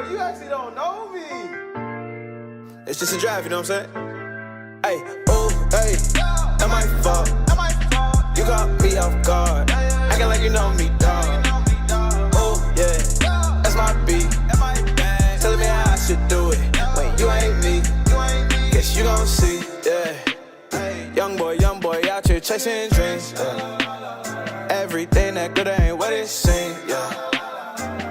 But you actually don't know me. It's just a drive, you know what I'm saying? Hey, oh, hey, that my fault. You caught me off guard. Acting like you know me, dog. Oh, yeah, that's my beat. Telling me how I should do it. Wait, you ain't me. Guess you gon' see, yeah. Young boy out here chasing dreams. Yeah. Everything that good ain't what it seems, yeah.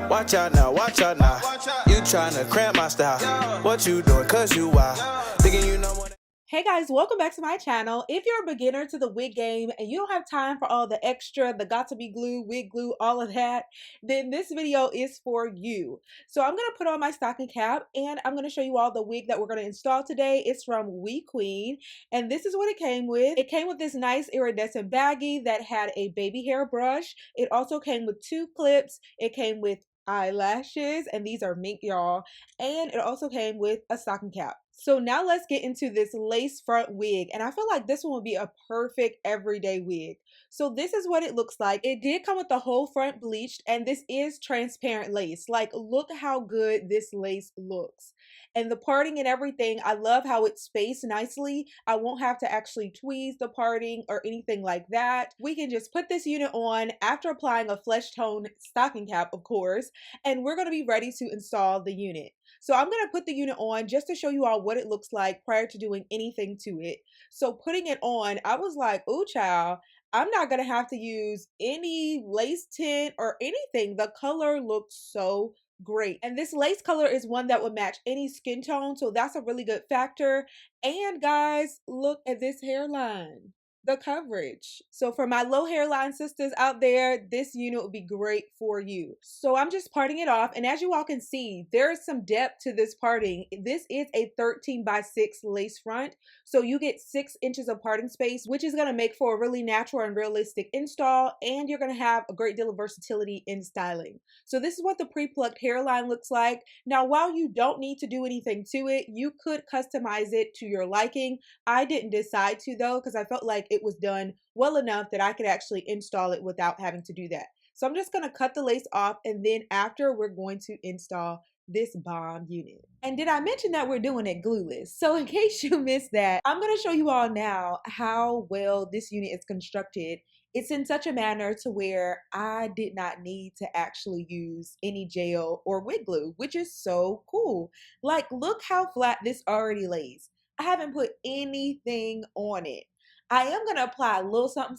Watch out now, watch out now. You tryna cramp my style. What you doing? Cause you wild. Thinking you know more. Hey guys, welcome back to my channel. If you're a beginner to the wig game and you don't have time for all the extra, the got to be glue, wig glue, all of that, then this video is for you. So I'm going to put on my stocking cap and I'm going to show you all the wig that we're going to install today. It's from Wequeen and this is what it came with. It came with this nice iridescent baggie that had a baby hair brush. It also came with 2 clips. It came with eyelashes, and these are mink, y'all, and it also came with a stocking cap. So now let's get into this lace front wig, and I feel like this one would be a perfect everyday wig. So this is what it looks like. It did come with the whole front bleached, and this is transparent lace. Like, look how good this lace looks. And the parting and everything, I love how it's spaced nicely. I won't have to actually tweeze the parting or anything like that. We can just put this unit on after applying a flesh tone stocking cap, of course, and we're going to be ready to install the unit. So I'm going to put the unit on just to show you all what it looks like prior to doing anything to it. So putting it on, I was like, ooh, child, I'm not going to have to use any lace tint or anything. The color looks so great. And this lace color is one that would match any skin tone. So that's a really good factor. And guys, look at this hairline. The coverage. So for my low hairline sisters out there, this unit would be great for you. So I'm just parting it off, and as you all can see, there is some depth to this parting. This is a 13x6 lace front, so you get 6 inches of parting space, which is going to make for a really natural and realistic install, and you're going to have a great deal of versatility in styling. So this is what the pre-plucked hairline looks like. Now, while you don't need to do anything to it, you could customize it to your liking. I didn't decide to though, because I felt like it was done well enough that I could actually install it without having to do that. So I'm just going to cut the lace off, and then after we're going to install this bomb unit. And did I mention that we're doing it glueless? So in case you missed that, I'm going to show you all now how well this unit is constructed. It's in such a manner to where I did not need to actually use any gel or wig glue, which is so cool. Like, look how flat this already lays. I haven't put anything on it. I am going to apply a little something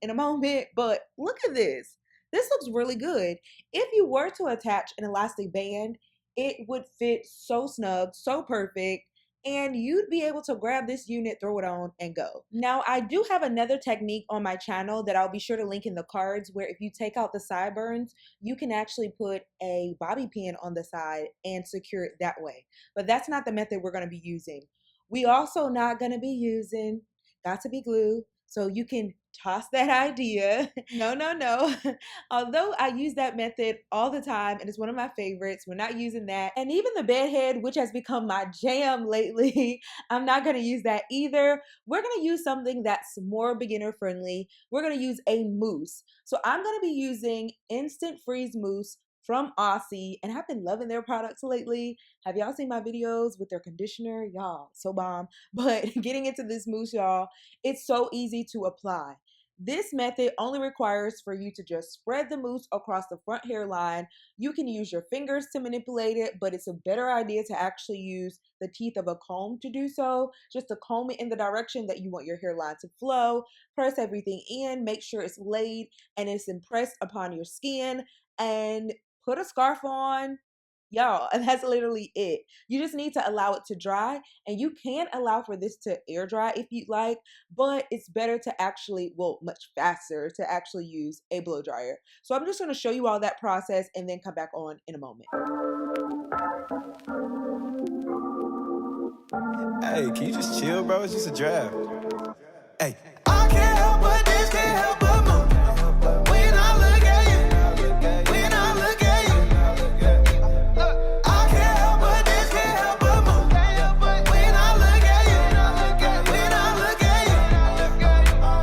in a moment, but look at this. This looks really good. If you were to attach an elastic band, it would fit so snug, so perfect, and you'd be able to grab this unit, throw it on, and go. Now, I do have another technique on my channel that I'll be sure to link in the cards, where if you take out the sideburns, you can actually put a bobby pin on the side and secure it that way. But that's not the method we're going to be using. We also not going to be using got to be glue, so you can toss that idea. No. Although I use that method all the time and it's one of my favorites, we're not using that. And even the bed head, which has become my jam lately, I'm not going to use that either. We're going to use something that's more beginner friendly. We're going to use a mousse. So I'm going to be using Instant Freeze Mousse from Aussie, and I've been loving their products lately. Have y'all seen my videos with their conditioner? Y'all, so bomb. But getting into this mousse, y'all, it's so easy to apply. This method only requires for you to just spread the mousse across the front hairline. You can use your fingers to manipulate it, but it's a better idea to actually use the teeth of a comb to do so. Just to comb it in the direction that you want your hairline to flow. Press everything in, make sure it's laid and it's impressed upon your skin, and put a scarf on, y'all, and that's literally it. You just need to allow it to dry, and you can allow for this to air dry if you'd like, but it's better to actually, well, much faster to actually use a blow dryer. So I'm just going to show you all that process and then come back on in a moment. Hey, can you just chill, bro? It's just a draft. Hey, I can't help but this, can't help but move. When I look at you, when I look at you, I can't help but this, can't help but move. When I look at you, when I look at you,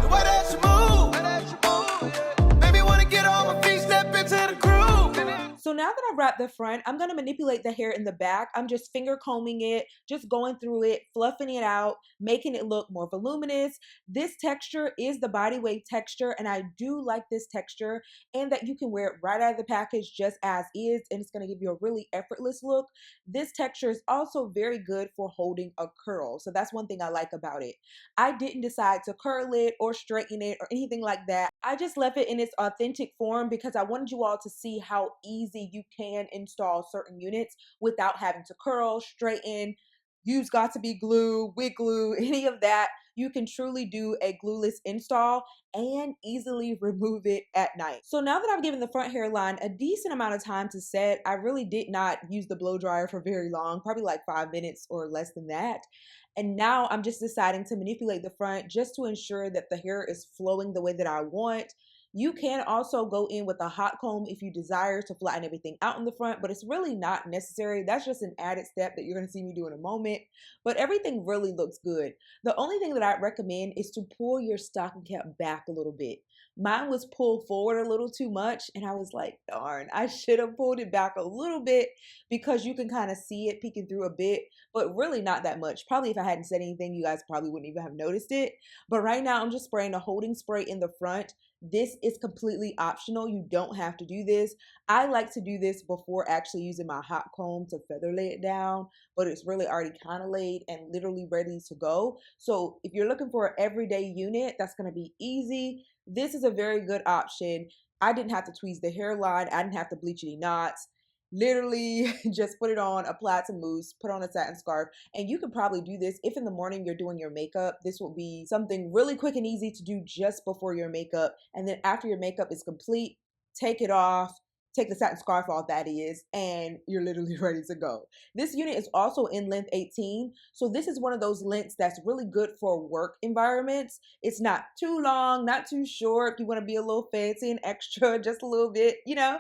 the way that you move, made me wanna get on my feet, step into the groove. So now that I wrap the front, I'm going to manipulate the hair in the back. I'm just finger combing it, just going through it, fluffing it out, making it look more voluminous. This texture is the body wave texture, and I do like this texture, and that you can wear it right out of the package just as is, and it's going to give you a really effortless look. This texture is also very good for holding a curl, so that's one thing I like about it. I didn't decide to curl it or straighten it or anything like that. I just left it in its authentic form because I wanted you all to see how easy you can install certain units without having to curl, straighten, use got-to-be glue, wig glue, any of that. You can truly do a glueless install and easily remove it at night. So now that I've given the front hairline a decent amount of time to set, I really did not use the blow dryer for very long, probably like 5 minutes or less than that. And now I'm just deciding to manipulate the front just to ensure that the hair is flowing the way that I want. You can also go in with a hot comb if you desire to flatten everything out in the front, but it's really not necessary. That's just an added step that you're going to see me do in a moment. But everything really looks good. The only thing that I'd recommend is to pull your stocking cap back a little bit. Mine was pulled forward a little too much, and I was like, darn, I should have pulled it back a little bit, because you can kind of see it peeking through a bit, but really not that much. Probably if I hadn't said anything, you guys probably wouldn't even have noticed it. But right now I'm just spraying a holding spray in the front. This is completely optional. You don't have to do this. I like to do this before actually using my hot comb to feather lay it down, but it's really already kind of laid and literally ready to go. So if you're looking for an everyday unit that's going to be easy, this is a very good option. I didn't have to tweeze the hairline. I didn't have to bleach any knots. Literally just put it on, apply some mousse, put on a satin scarf, and you can probably do this if in the morning you're doing your makeup. This will be something really quick and easy to do just before your makeup, and then after your makeup is complete, take it off, take the satin scarf off, that is, and you're literally ready to go. This unit is also in length 18, so this is one of those lengths that's really good for work environments. It's not too long, not too short. If you want to be a little fancy and extra, just a little bit, you know,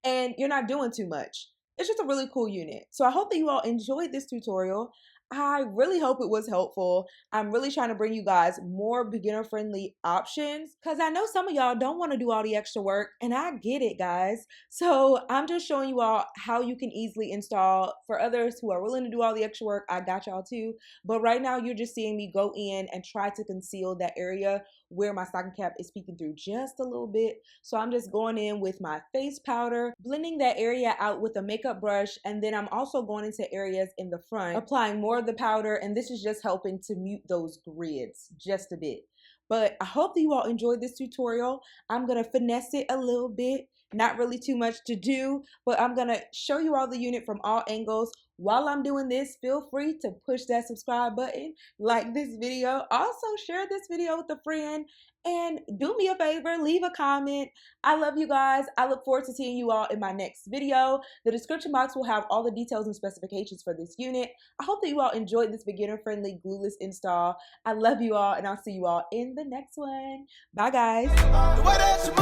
and you're not doing too much. It's just a really cool unit. So I hope that you all enjoyed this tutorial. I really hope it was helpful. I'm really trying to bring you guys more beginner-friendly options, because I know some of y'all don't want to do all the extra work, and I get it, guys. So I'm just showing you all how you can easily install. For others who are willing to do all the extra work, I got y'all too. But right now you're just seeing me go in and try to conceal that area where my stocking cap is peeking through just a little bit. So I'm just going in with my face powder, blending that area out with a makeup brush, and then I'm also going into areas in the front, applying more of the powder, and this is just helping to mute those grids just a bit. But I hope that you all enjoyed this tutorial. I'm gonna finesse it a little bit, not really too much to do, but I'm gonna show you all the unit from all angles. While I'm doing this, feel free to push that subscribe button, like this video, also share this video with a friend, and do me a favor, leave a comment. I love you guys. I look forward to seeing you all in my next video. The description box will have all the details and specifications for this unit. I hope that you all enjoyed this beginner-friendly glueless install. I love you all, and I'll see you all in the next one. Bye, guys. The way that you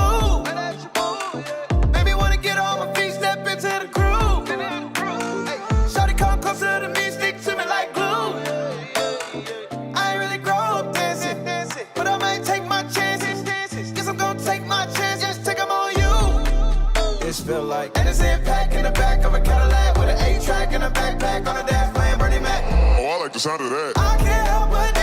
move, baby, wanna get on my feet, step into the groove. Hey, shawty come closer to me, stick to me like glue. I ain't really grow up dancing, but I might take my chances. Guess I'm gonna take my chance, just take them on you. This feel like and it's impact in the back of a Cadillac with an 8-track and a backpack on a dash playing Bernie Mac. Oh, I like the sound of that. I can't help but